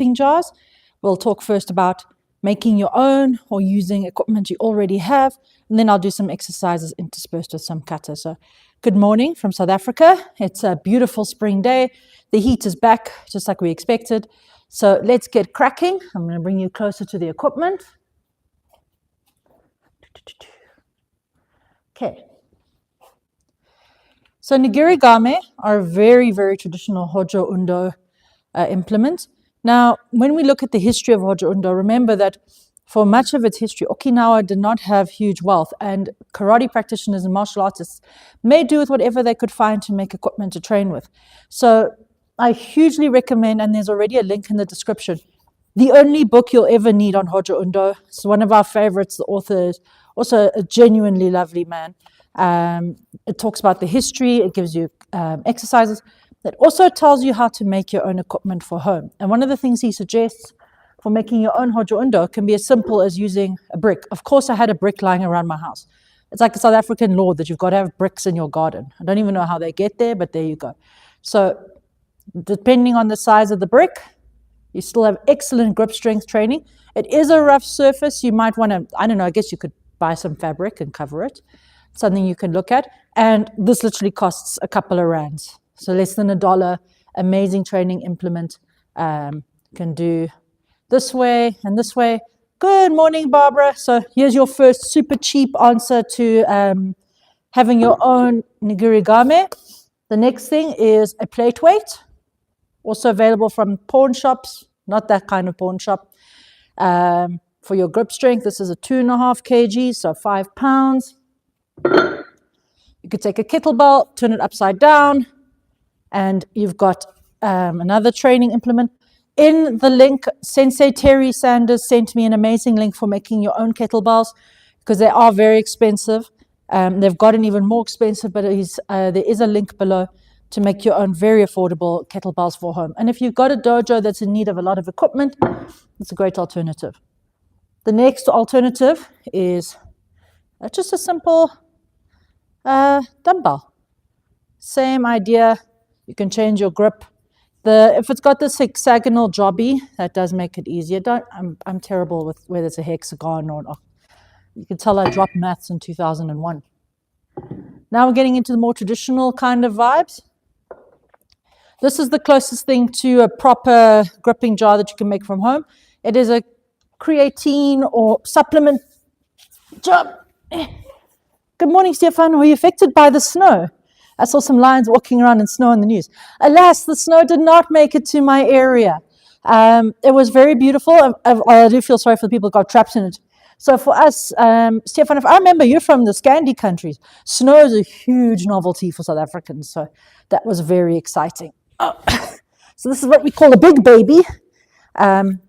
gripping jars. We'll talk first about making your own or using equipment you already have, and then I'll do some exercises interspersed with some kata. So good morning from South Africa. It's a beautiful spring day. The heat is back just like we expected. So let's get cracking. I'm going to bring you closer to the equipment. Okay. So nigirigame are a very, very traditional hojo undo implement. Now, when we look at the history of hojo undo, remember that for much of its history, Okinawa did not have huge wealth, and karate practitioners and martial artists made do with whatever they could find to make equipment to train with. So I hugely recommend, and there's already a link in the description, the only book you'll ever need on hojo undo. It's one of our favorites. The author is also a genuinely lovely man. It talks about the history. It gives you exercises. It also tells you how to make your own equipment for home. And one of the things he suggests for making your own hojo undo can be as simple as using a brick. Of course, I had a brick lying around my house. It's like a South African law that you've got to have bricks in your garden. I don't even know how they get there, but there you go. So depending on the size of the brick, you still have excellent grip strength training. It is a rough surface. You might want to, I don't know, I guess you could buy some fabric and cover it. Something you can look at. And this literally costs a couple of rands. So less than $1, amazing training implement. Can do this way and this way. Good morning, Barbara. So here's your first super cheap answer to having your own nigirigame. The next thing is a plate weight, also available from pawn shops, not that kind of pawn shop. For your grip strength, this is a 2.5 kg, so 5 pounds. You could take a kettlebell, turn it upside down, and you've got another training implement. In the link, Sensei Terry Sanders sent me an amazing link for making your own kettlebells because they are very expensive. They've gotten even more expensive, but there is a link below to make your own very affordable kettlebells for home. And if you've got a dojo that's in need of a lot of equipment, it's a great alternative. The next alternative is just a simple dumbbell. Same idea. You can change your grip. If it's got this hexagonal jobby, that does make it easier. I'm terrible with whether it's a hexagon or not. You can tell I dropped maths in 2001. Now we're getting into the more traditional kind of vibes. This is the closest thing to a proper gripping jar that you can make from home. It is a creatine or supplement jar. Good morning, Stefan. Were you affected by the snow? I saw some lions walking around in snow in the news. Alas, the snow did not make it to my area. It was very beautiful. I do feel sorry for the people who got trapped in it. So for us, Stefan, if I remember, you're from the Scandi countries. Snow is a huge novelty for South Africans. So that was very exciting. Oh. So this is what we call a big baby.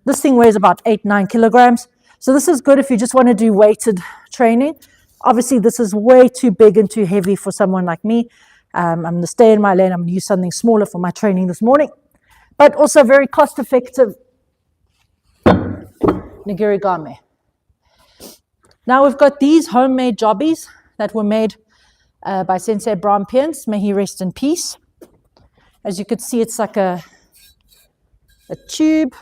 This thing weighs about 8-9 kilograms. So this is good if you just want to do weighted training. Obviously, this is way too big and too heavy for someone like me. I'm going to stay in my lane. I'm going to use something smaller for my training this morning. But also very cost-effective nigirigame. Now we've got these homemade jobbies that were made by Sensei Bram Piens. May he rest in peace. As you can see, it's like a tube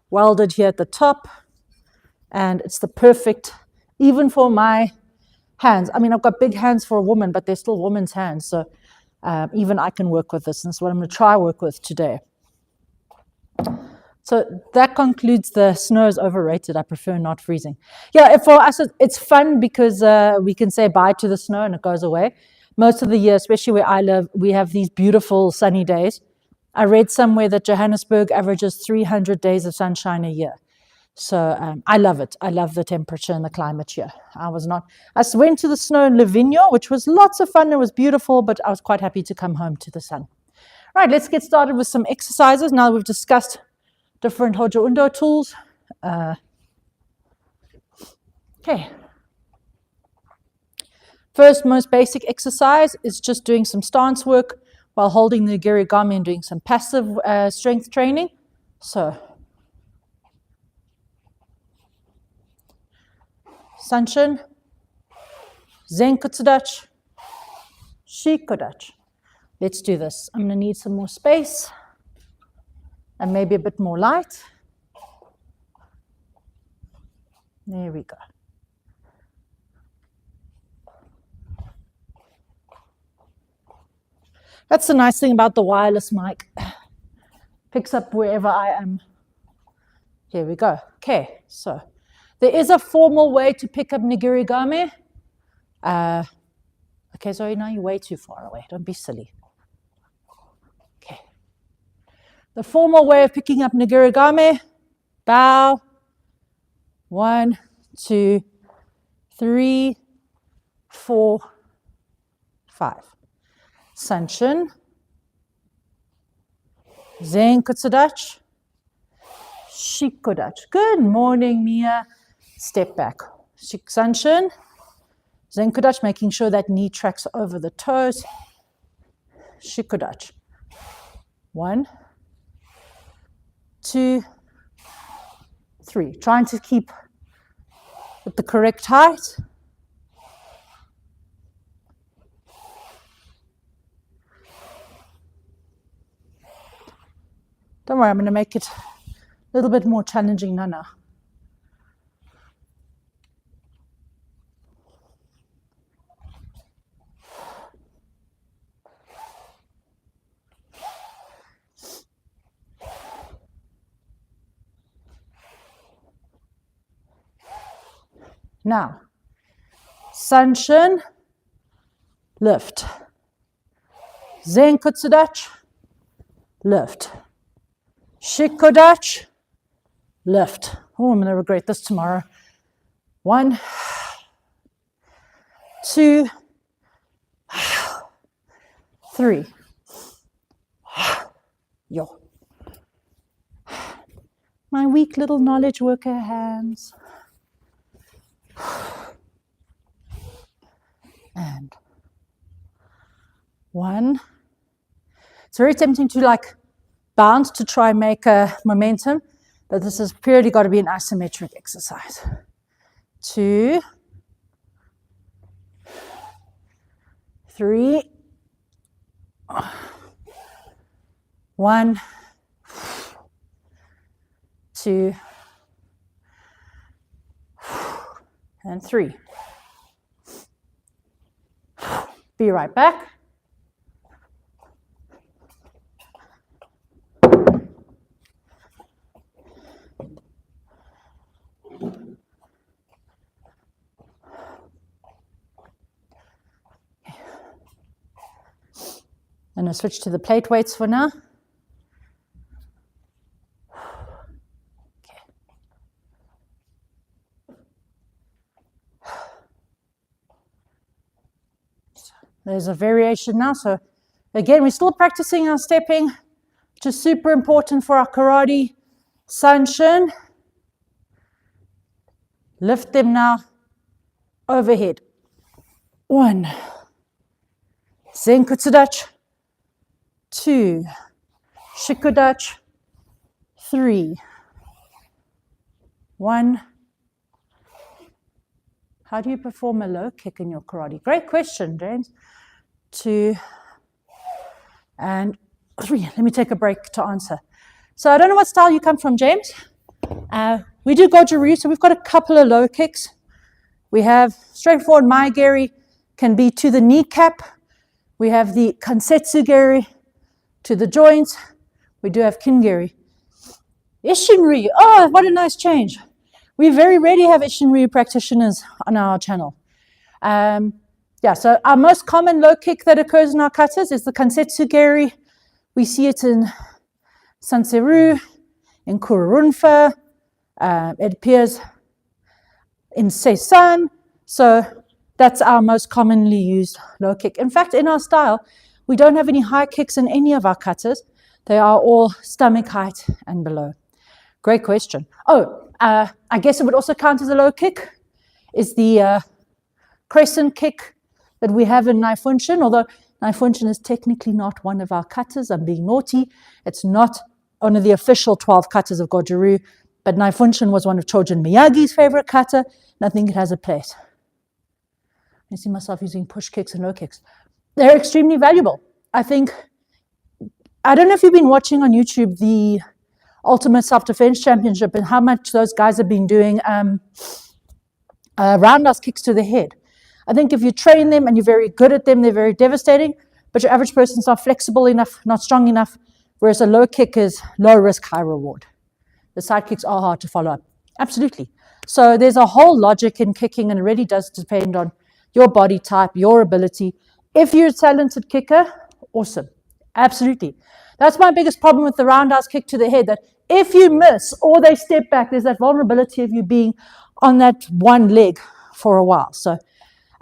welded here at the top. And it's the perfect, even for my hands. I mean, I've got big hands for a woman, but they're still woman's hands. So even I can work with this. And that's what I'm going to try work with today. So that concludes the snow is overrated. I prefer not freezing. Yeah, for us, it's fun because we can say bye to the snow and it goes away. Most of the year, especially where I live, we have these beautiful sunny days. I read somewhere that Johannesburg averages 300 days of sunshine a year. So I love it. I love the temperature and the climate here. I went to the snow in Livigno, which was lots of fun. It was beautiful, but I was quite happy to come home to the sun. All right, let's get started with some exercises. Now that we've discussed different hojo undo tools. Okay. First, most basic exercise is just doing some stance work while holding the nigirigame and doing some passive strength training. So, Sanshin, Zenkutsudachi, Shikudachi. Let's do this. I'm going to need some more space. and maybe a bit more light. There we go. That's the nice thing about the wireless mic. Picks up wherever I am. Here we go. Okay, so there is a formal way to pick up Nigirigame. Okay, Zoe, now you're way too far away. Don't be silly. Okay. The formal way of picking up Nigirigame, bow. 1, 2, 3, 4, 5. Sanshin. Zenkutsudachi. Shikodachi. Good morning, Mia. Step back. Sanshin. Zenkudachi, making sure that knee tracks over the toes. Shikodachi. 1, 2, 3. Trying to keep at the correct height. Don't worry, I'm going to make it a little bit more challenging now. Now, Sanshin, lift. Zenkutsudachi, lift. Shikodachi, lift. Oh, I'm going to regret this tomorrow. 1, 2, 3. Yo. My weak little knowledge worker hands. And 1. It's very tempting to like bounce to try and make a momentum, but this has purely got to be an isometric exercise. 2, 3, 1, 2, and 3. Be right back. I'm going to switch to the plate weights for now. Okay. So there's a variation now. So again, we're still practicing our stepping, which is super important for our karate. Sanshin. Lift them now overhead. 1. Zenkutsudachi. 2. Shikodachi. 3. 1. How do you perform a low kick in your karate? Great question, James. 2 and 3. Let me take a break to answer. So I don't know what style you come from, James. We do Goju Ryu, so we've got a couple of low kicks. We have straightforward Maigeri, can be to the kneecap. We have the Kansetsu-geri to the joints. We do have Kingeri. Isshin-ryu, oh, what a nice change. We very rarely have Isshin-ryu practitioners on our channel. So our most common low kick that occurs in our katas is the Kansetsu-geri. We see it in Sanseru, in Kururunfa. It appears in Seisan. So that's our most commonly used low kick. In fact, in our style, we don't have any high kicks in any of our katas. They are all stomach height and below. Great question. I guess it would also count as a low kick, is the crescent kick that we have in Naifunshin, although Naifunshin is technically not one of our katas. I'm being naughty. It's not one of the official 12 katas of Goju Ryu, but Naifunshin was one of Chojun Miyagi's favorite kata, and I think it has a place. I see myself using push kicks and low kicks. They're extremely valuable. I don't know if you've been watching on YouTube the Ultimate Self-Defense Championship and how much those guys have been doing roundhouse kicks to the head. I think if you train them and you're very good at them, they're very devastating, but your average person's not flexible enough, not strong enough, whereas a low kick is low risk, high reward. The side kicks are hard to follow up. Absolutely. So there's a whole logic in kicking, and it really does depend on your body type, your ability. If you're a talented kicker, awesome. Absolutely. That's my biggest problem with the roundhouse kick to the head, that if you miss or they step back, there's that vulnerability of you being on that one leg for a while. So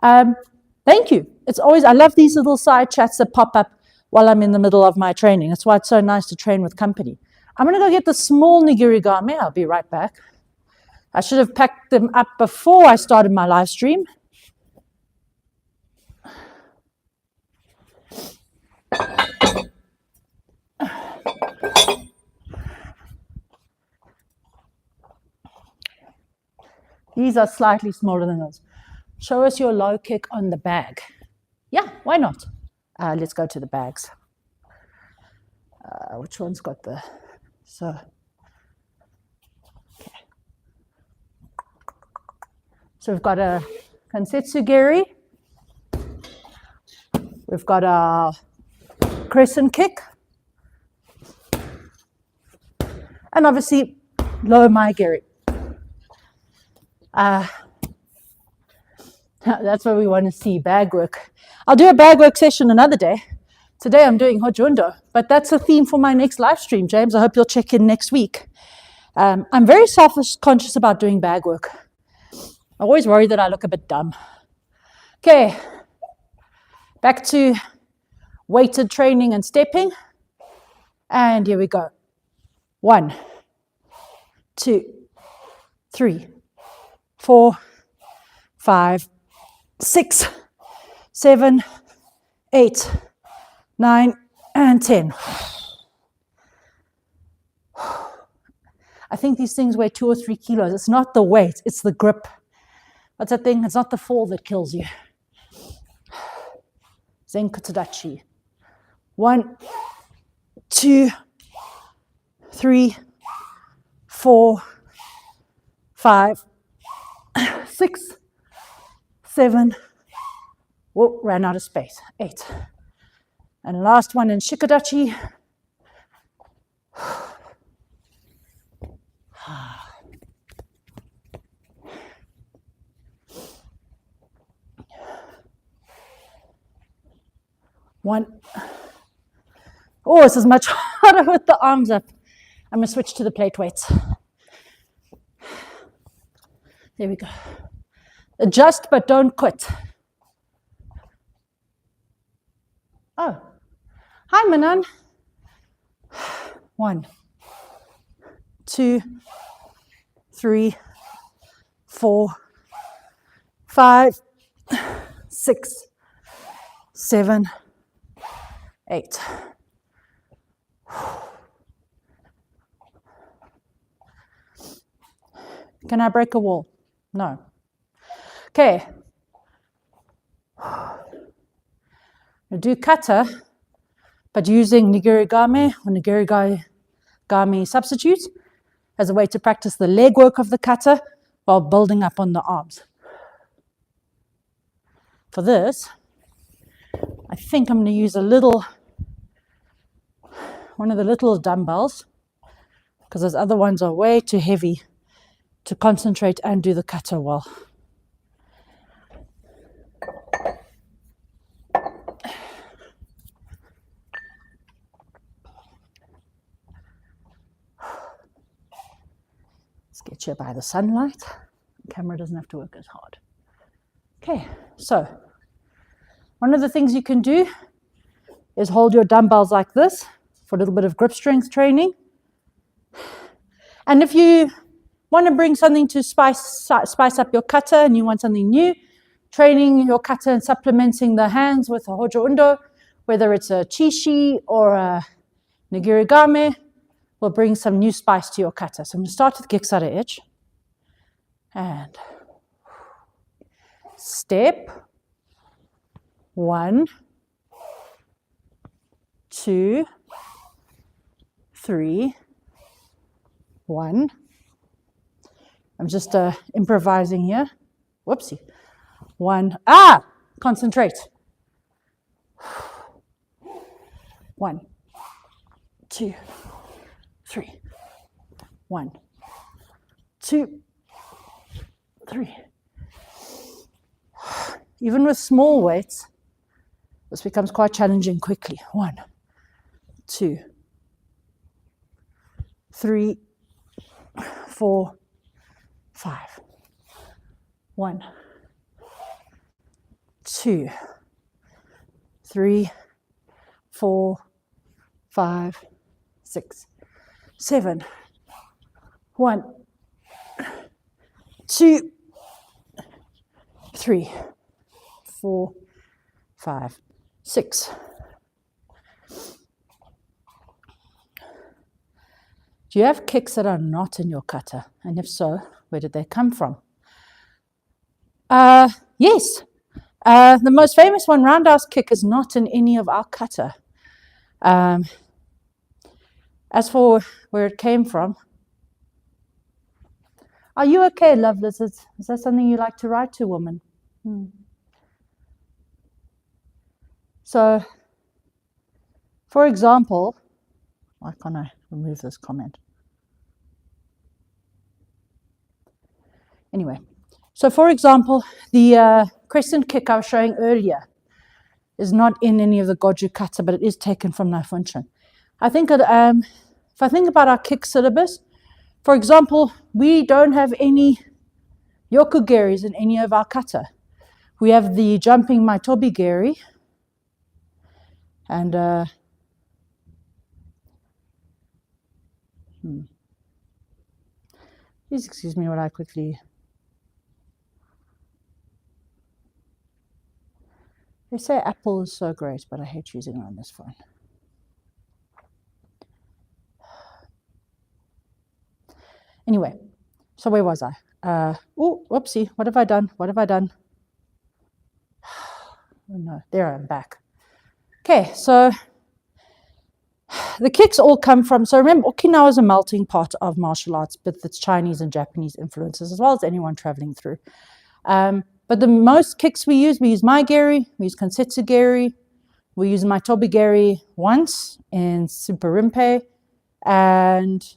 thank you. It's always, I love these little side chats that pop up while I'm in the middle of my training. That's why it's so nice to train with company. I'm going to go get the small nigirigame. I'll be right back. I should have packed them up before I started my live stream. These are slightly smaller than those. Show us your low kick on the bag. Yeah, why not? Let's go to the bags. Which one's got the... So, okay. So we've got a Kansetsu Geri. We've got a crescent kick. And obviously, low Mai Geri. That's what we want to see, bag work. I'll do a bag work session another day. Today I'm doing hojo undo, but that's a theme for my next live stream, James. I hope you'll check in next week. I'm very self-conscious about doing bag work. I always worry that I look a bit dumb. Okay, back to weighted training and stepping. And here we go. 1, 2, 3, 4, 5, 6, 7, 8, 9, and 10. I think these things weigh 2 or 3 kilos. It's not the weight, it's the grip. What's that thing? It's not the fall that kills you. Zenkotadachi. 1, 2, 3, 4, 5, 6, 7. Whoa, ran out of space. 8. And last one in Shikodachi. One. Oh, this is much harder with the arms up. I'm going to switch to the plate weights. There we go. Adjust, but don't quit. Oh, hi, Manan. 1, 2, 3, 4, 5, 6, 7, 8. Can I break a wall? No. Okay. Do kata, but using nigirigame or nigirigame substitutes as a way to practice the leg work of the kata while building up on the arms. For this, I think I'm going to use one of the little dumbbells, because those other ones are way too heavy to concentrate and do the kata well. Let's get you by the sunlight. The camera doesn't have to work as hard. Okay, so one of the things you can do is hold your dumbbells like this for a little bit of grip strength training. And if you want to bring something to spice up your kata and you want something new, training your kata and supplementing the hands with a hojo undo, whether it's a chishi or a nigirigame, will bring some new spice to your kata. So I'm going to start with Gekusara edge. And step. 1, 2, 3, 1. I'm just improvising here. Whoopsie. 1. Concentrate. 1, 2, 3. 1, 2, 3. Even with small weights, this becomes quite challenging quickly. 1, 2, 3, 4, 5. 1, 2, 3, 4, 5, 6, 7. 1, 2, 3, 4, 5, 6. Do you have kicks that are not in your kata? And if so, where did they come from? Yes. The most famous one, roundhouse kick, is not in any of our kata. As for where it came from, are you okay, love lizards? Is that something you like to write to, woman? So, for example, why can't I remove this comment? Anyway, so for example, the crescent kick I was showing earlier is not in any of the Goju kata, but it is taken from Naifunshin. I think if I think about our kick syllabus, for example, we don't have any yokugeris in any of our kata. We have the jumping maitobi geri, and please excuse me while I quickly. They say Apple is so great, but I hate using it on this phone. Anyway, so where was I? Oh, whoopsie, what have I done? What have I done? Oh no, there I'm back. Okay, so the kicks all come from, so remember, Okinawa is a melting pot of martial arts, but it's Chinese and Japanese influences, as well as anyone traveling through. But the most kicks we use Maigeri, we use Kansetsu Geri, we use Maitobi Geri once in Super Rinpei, and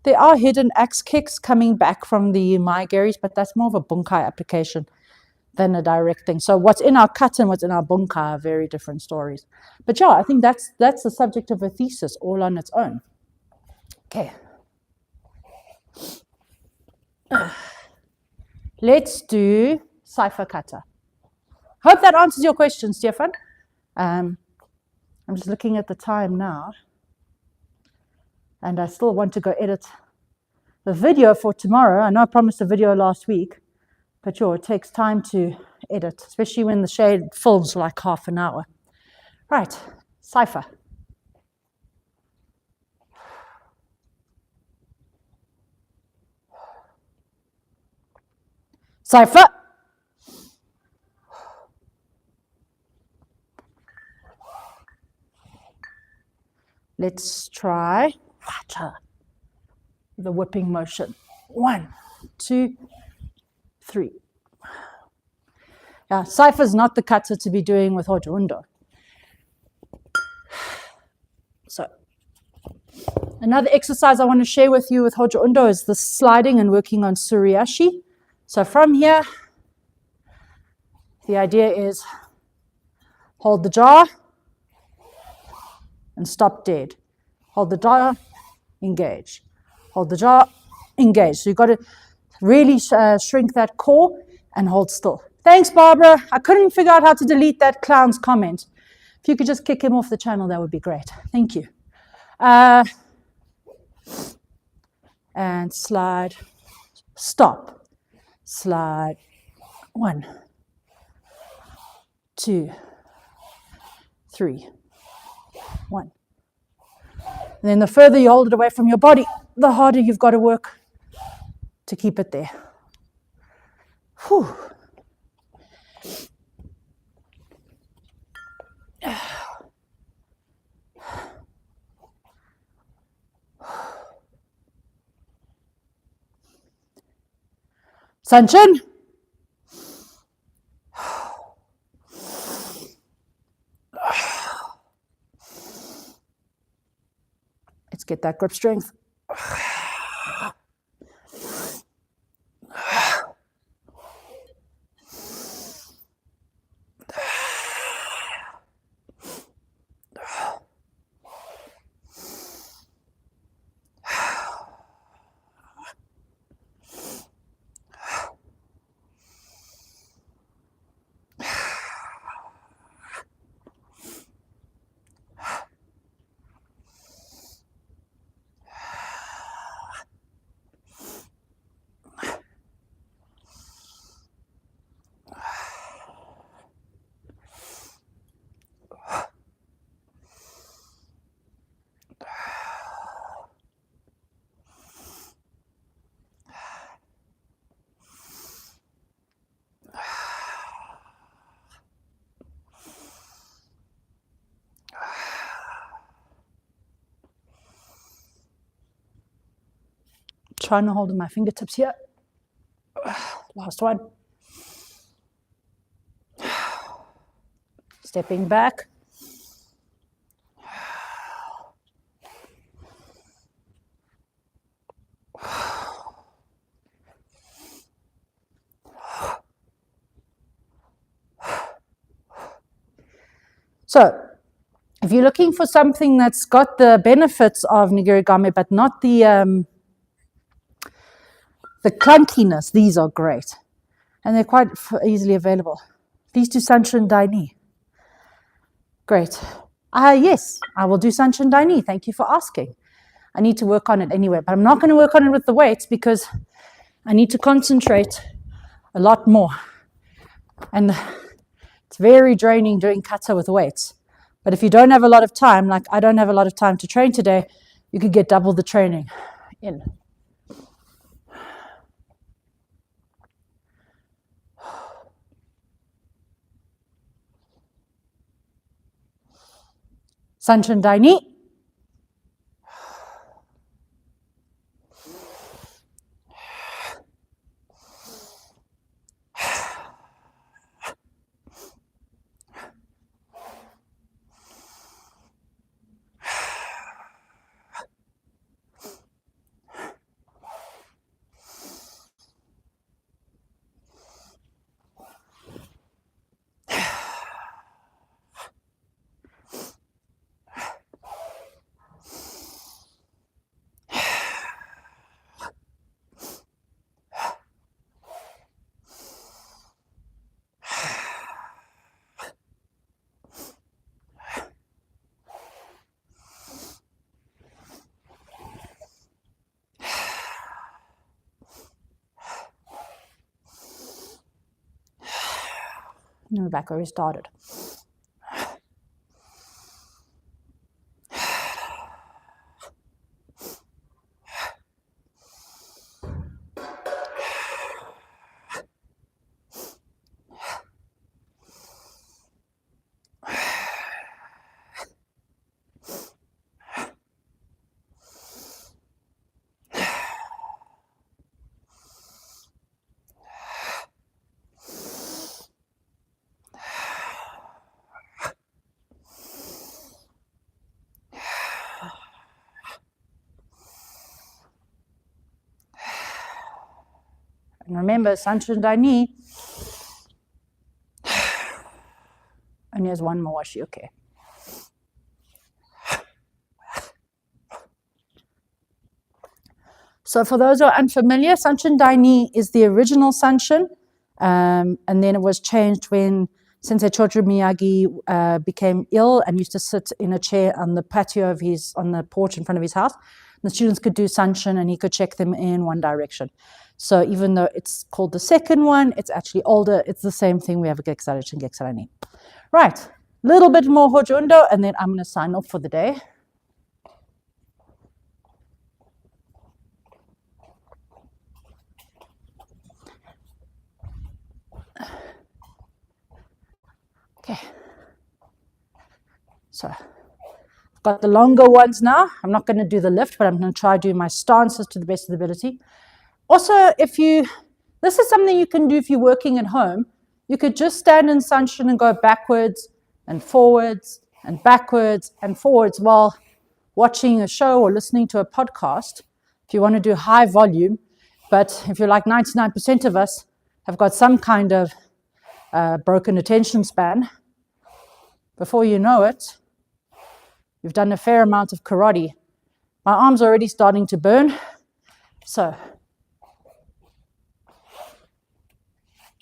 there are hidden axe kicks coming back from the Maigeris, but that's more of a bunkai application than a direct thing. So what's in our kata and what's in our bunkai are very different stories. But yeah, I think that's the subject of a thesis all on its own. Okay. Let's do cipher kata. Hope that answers your question, Stefan. I'm just looking at the time now, and I still want to go edit the video for tomorrow. I know I promised a video last week, but sure, it takes time to edit, especially when the shade fills like half an hour. Right, cipher. Cipher. Let's try the whipping motion. 1, 2, 3. Now, cipher is not the kata to be doing with hojo undo. So, another exercise I want to share with you with hojo undo is the sliding and working on suriashi. So from here, the idea is hold the jaw and stop dead. Hold the jaw, engage. Hold the jaw, engage. So you've got to really shrink that core and hold still. Thanks, Barbara. I couldn't figure out how to delete that clown's comment. If you could just kick him off the channel, that would be great. Thank you. And slide, stop, slide. 1, 2, 3. 1. And then the further you hold it away from your body, the harder you've got to work to keep it there. Whew. Sanchin. Let's get that grip strength. Trying to hold my fingertips here. Last one. Stepping back. So, if you're looking for something that's got the benefits of Nigirigame, but not the clunkiness, these are great. And they're quite easily available. These two Sanchin Daini. Great. Yes, I will do Sanchin Daini. Thank you for asking. I need to work on it anyway, but I'm not going to work on it with the weights because I need to concentrate a lot more. And it's very draining doing kata with weights. But if you don't have a lot of time, like I don't have a lot of time to train today, you could get double the training in. Sanchin Daini. Now we're back where we started. And remember, Sanchin Daini only has one more washi, okay. So for those who are unfamiliar, Sanchin Daini is the original Sanchin, and then it was changed when Sensei Chojo Miyagi became ill and used to sit in a chair on the patio of on the porch in front of his house. And the students could do Sanchin and he could check them in one direction. So even though it's called the second one, it's actually older. It's the same thing. We have a Geksarachi and Geksarani. Right, a little bit more Hojo Undo, and then I'm going to sign off for the day. Okay. So I've got the longer ones now. I'm not going to do the lift, but I'm going to try do my stances to the best of the ability. Also, if you This is something you can do if you're working at home. You could just stand in sunshine and go backwards and forwards and backwards and forwards while watching a show or listening to a podcast if you want to do high volume. But if you're like 99% of us have got some kind of broken attention span, before you know it, you've done a fair amount of karate. My arm's already starting to burn, so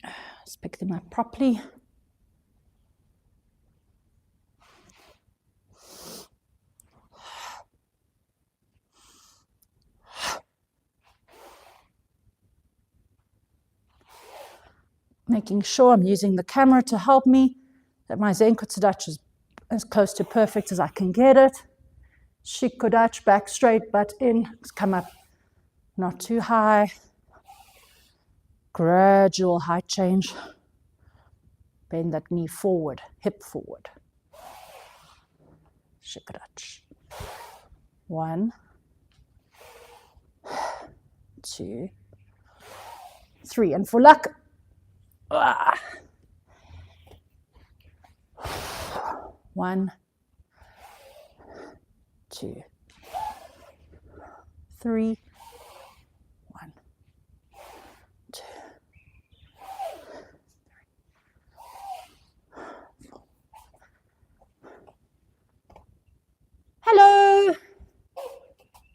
let's pick them up properly. Making sure I'm using the camera to help me, that my Zenkotsudachi is as close to perfect as I can get it. Shikodachi, back straight, butt in, come up not too high. Gradual height change. Bend that knee forward, hip forward. Shikodachi. 1, 2, 3, and for luck. 1, 2, 3. 1, 2, 3, 4. Hello.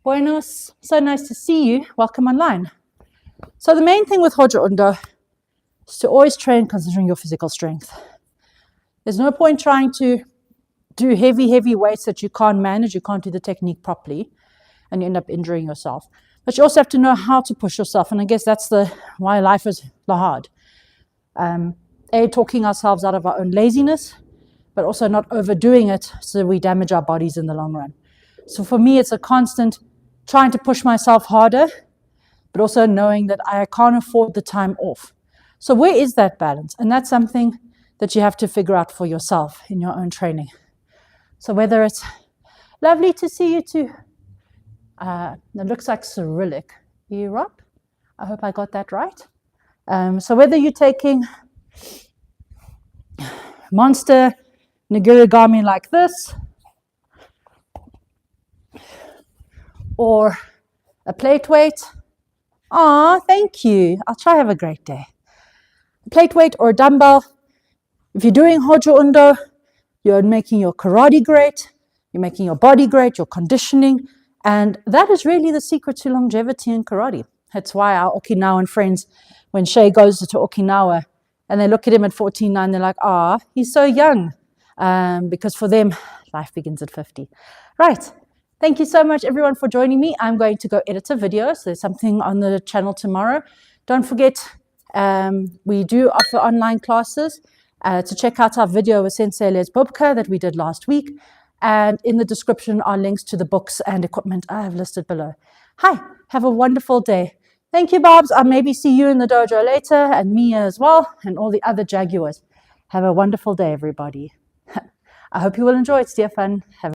Buenos. So nice to see you. Welcome online. So the main thing with Hojo Undo is to always train considering your physical strength. There's no point trying to do heavy weights that you can't manage, you can't do the technique properly, and you end up injuring yourself. But you also have to know how to push yourself, and I guess that's why life is hard. Talking ourselves out of our own laziness, but also not overdoing it so we damage our bodies in the long run. So for me, it's a constant trying to push myself harder, but also knowing that I can't afford the time off. So where is that balance? And that's something that you have to figure out for yourself in your own training. So whether it's lovely to see you too. It looks like Cyrillic. Europe. I hope I got that right. So whether you're taking monster Nigirigame like this, or a plate weight. Thank you. I'll try have a great day. A plate weight or a dumbbell. If you're doing Hojo Undo, you're making your karate great, you're making your body great, your conditioning, and that is really the secret to longevity in karate. That's why our Okinawan friends, when Shay goes to Okinawa and they look at him at 14.9, they're like, he's so young, because for them, life begins at 50. Right. Thank you so much, everyone, for joining me. I'm going to go edit a video, so there's something on the channel tomorrow. Don't forget, we do offer online classes. To check out our video with Sensei Les Bubka that we did last week. And in the description are links to the books and equipment I have listed below. Hi, have a wonderful day. Thank you, Bobs. I'll maybe see you in the dojo later, and Mia as well, and all the other Jaguars. Have a wonderful day, everybody. I hope you will enjoy it, Stefan.